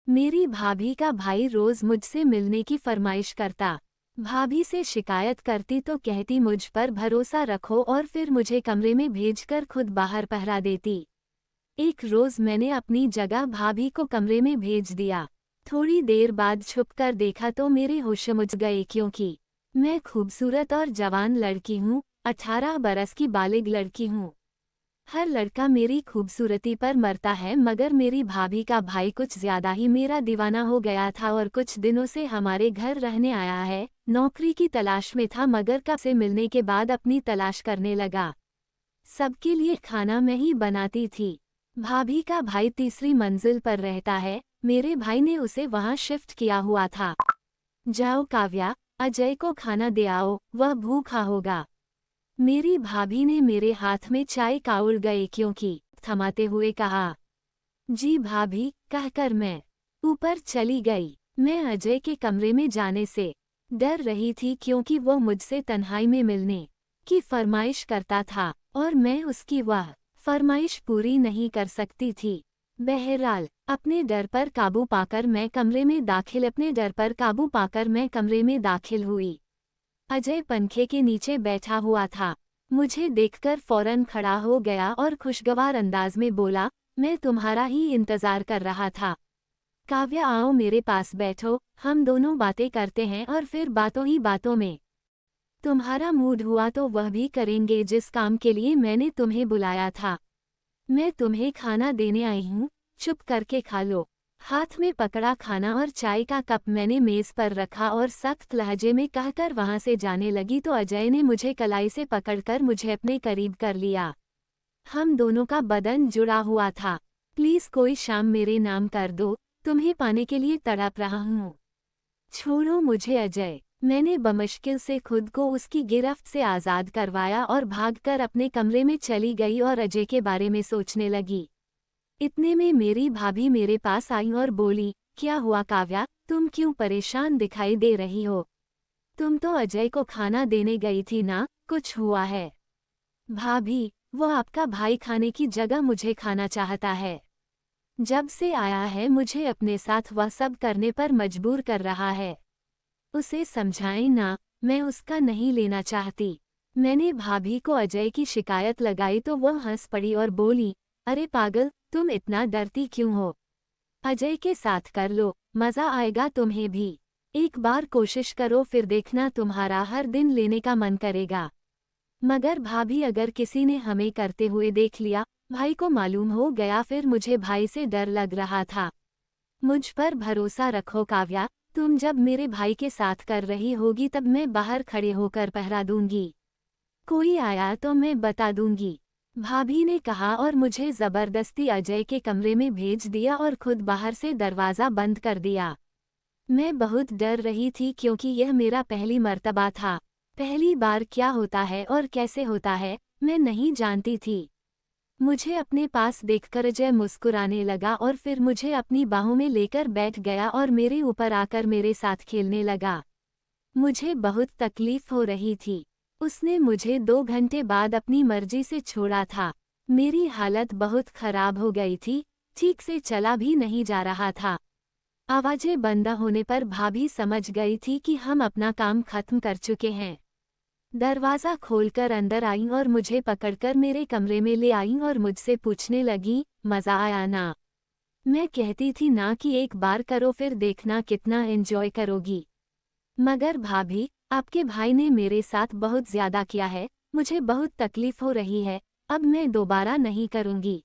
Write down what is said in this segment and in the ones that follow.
मेरी भाभी का भाई रोज मुझसे मिलने की फरमाइश करता। भाभी से शिकायत करती तो कहती मुझ पर भरोसा रखो और फिर मुझे कमरे में भेजकर खुद बाहर पहरा देती। एक रोज मैंने अपनी जगह भाभी को कमरे में भेज दिया। थोड़ी देर बाद छुपकर देखा तो मेरे होश उड़ गए क्योंकि मैं खूबसूरत और जवान लड़की हूँ, 18 बरस की बालिग लड़की हूँ। हर लड़का मेरी खूबसूरती पर मरता है मगर मेरी भाभी का भाई कुछ ज्यादा ही मेरा दीवाना हो गया था और कुछ दिनों से हमारे घर रहने आया है। नौकरी की तलाश में था मगर कब से मिलने के बाद अपनी तलाश करने लगा। सबके लिए खाना मैं ही बनाती थी। भाभी का भाई तीसरी मंजिल पर रहता है, मेरे भाई ने उसे वहां शिफ्ट किया हुआ था। जाओ काव्या, अजय को खाना दे आओ, वह भूखा होगा। मेरी भाभी ने मेरे हाथ में चाय का उड़ गए क्योंकि थमाते हुए कहा, जी भाभी, कहकर मैं ऊपर चली गई। मैं अजय के कमरे में जाने से डर रही थी क्योंकि वो मुझसे तन्हाई में मिलने की फरमाइश करता था और मैं उसकी वह फरमाइश पूरी नहीं कर सकती थी। बहरहाल अपने डर पर काबू पाकर मैं कमरे में दाखिल हुई। अजय पंखे के नीचे बैठा हुआ था। मुझे देखकर फौरन खड़ा हो गया और खुशगवार अंदाज में बोला, मैं तुम्हारा ही इंतजार कर रहा था। काव्या, आओ मेरे पास बैठो, हम दोनों बातें करते हैं और फिर बातों ही बातों में तुम्हारा मूड हुआ तो वह भी करेंगे जिस काम के लिए मैंने तुम्हें बुलाया था। मैं तुम्हें खाना देने आई हूँ, चुप करके खा लो। हाथ में पकड़ा खाना और चाय का कप मैंने मेज पर रखा और सख्त लहजे में कहकर वहां से जाने लगी तो अजय ने मुझे कलाई से पकड़कर मुझे अपने करीब कर लिया। हम दोनों का बदन जुड़ा हुआ था। प्लीज कोई शाम मेरे नाम कर दो, तुम्हें पाने के लिए तड़प रहा हूँ। छोड़ो मुझे अजय। मैंने बमुश्किल से खुद को उसकी गिरफ्त से आज़ाद करवाया और भागकर अपने कमरे में चली गई और अजय के बारे में सोचने लगी। इतने में मेरी भाभी मेरे पास आई और बोली, क्या हुआ काव्या, तुम क्यों परेशान दिखाई दे रही हो? तुम तो अजय को खाना देने गई थी ना, कुछ हुआ है? भाभी, वो आपका भाई खाने की जगह मुझे खाना चाहता है। जब से आया है मुझे अपने साथ वह सब करने पर मजबूर कर रहा है। उसे समझाएं ना, मैं उसका नहीं लेना चाहती। मैंने भाभी को अजय की शिकायत लगाई तो वह हंस पड़ी और बोली, अरे पागल, तुम इतना डरती क्यों हो? अजय के साथ कर लो, मजा आएगा तुम्हें भी। एक बार कोशिश करो फिर देखना तुम्हारा हर दिन लेने का मन करेगा। मगर भाभी, अगर किसी ने हमें करते हुए देख लिया, भाई को मालूम हो गया, फिर मुझे भाई से डर लग रहा था। मुझ पर भरोसा रखो काव्या, तुम जब मेरे भाई के साथ कर रही होगी तब मैं बाहर खड़े होकर पहरा दूंगी। कोई आया तो मैं बता दूंगी। भाभी ने कहा और मुझे जबरदस्ती अजय के कमरे में भेज दिया और खुद बाहर से दरवाज़ा बंद कर दिया। मैं बहुत डर रही थी क्योंकि यह मेरा पहली मर्तबा था। पहली बार क्या होता है और कैसे होता है, मैं नहीं जानती थी। मुझे अपने पास देखकर अजय मुस्कुराने लगा और फिर मुझे अपनी बाहों में लेकर बैठ गया और मेरे ऊपर आकर मेरे साथ खेलने लगा। मुझे बहुत तकलीफ हो रही थी। उसने मुझे 2 घंटे बाद अपनी मर्जी से छोड़ा था। मेरी हालत बहुत खराब हो गई थी, ठीक से चला भी नहीं जा रहा था। आवाजें बंद होने पर भाभी समझ गई थी कि हम अपना काम खत्म कर चुके हैं। दरवाज़ा खोलकर अंदर आईं और मुझे पकड़कर मेरे कमरे में ले आईं और मुझसे पूछने लगीं, मज़ा आया ना? मैं कहती थी ना कि एक बार करो फिर देखना कितना एंजॉय करोगी। मगर भाभी, आपके भाई ने मेरे साथ बहुत ज़्यादा किया है, मुझे बहुत तकलीफ हो रही है, अब मैं दोबारा नहीं करूँगी।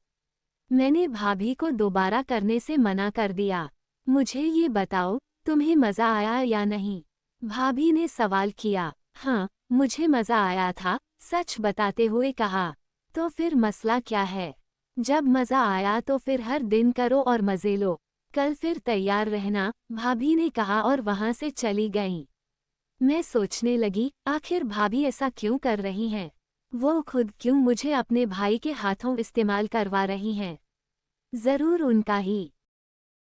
मैंने भाभी को दोबारा करने से मना कर दिया। मुझे ये बताओ, तुम्हें मज़ा आया या नहीं? भाभी ने सवाल किया। हाँ, मुझे मज़ा आया था, सच बताते हुए कहा। तो फिर मसला क्या है? जब मज़ा आया तो फिर हर दिन करो और मज़े लो। कल फिर तैयार रहना, भाभी ने कहा और वहाँ से चली गईं। मैं सोचने लगी, आखिर भाभी ऐसा क्यों कर रही हैं? वो खुद क्यों मुझे अपने भाई के हाथों इस्तेमाल करवा रही हैं? ज़रूर उनका ही